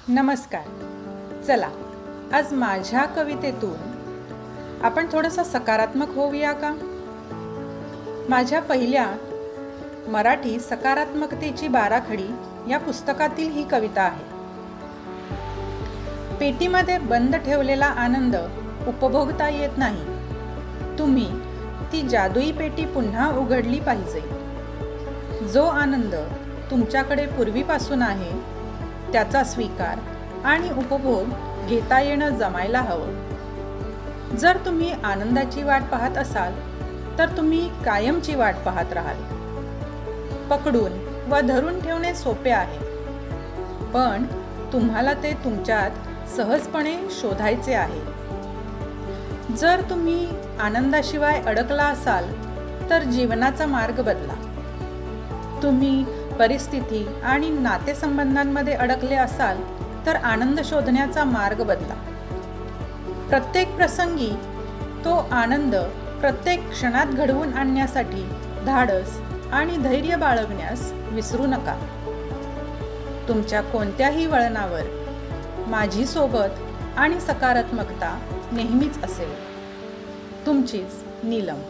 नमस्कार. चला, आज माझ्या कवितेतून आपण थोडंसं सकारात्मक होऊया का? माझ्या पहिल्या मराठी सकारात्मकतेची बाराखडी या पुस्तकातील ही कविता आहे. पेटीमध्ये बंद ठेवलेला आनंद उपभोगता येत नाही. तुम्ही ती जादुई पेटी पुन्हा उघडली पाहिजे. जो आनंद तुमच्याकडे पूर्वीपासून आहे त्याचा स्वीकार आणि उपभोग घेता येणं जमायला हवं. जर तुम्ही आनंदाची वाट पाहत असाल तर तुम्ही कायमची वाट पाहत राहाल. पकडून व धरून ठेवणे सोपे आहे, पण तुम्हाला ते तुमच्यात सहजपणे शोधायचे आहे. जर तुम्ही आनंदाशिवाय अडकला असाल तर जीवनाचा मार्ग बदला. तुम्ही परिस्थिती आणि नातेसंबंधांमध्ये अडकले असाल तर आनंद शोधण्याचा मार्ग बदला. प्रत्येक प्रसंगी तो आनंद प्रत्येक क्षणात घडवून आणण्यासाठी धाडस आणि धैर्य बाळगण्यास विसरू नका. तुमच्या कोणत्याही वळणावर माझी सोबत आणि सकारात्मकता नेहमीच असेल. तुमचीच नीलम.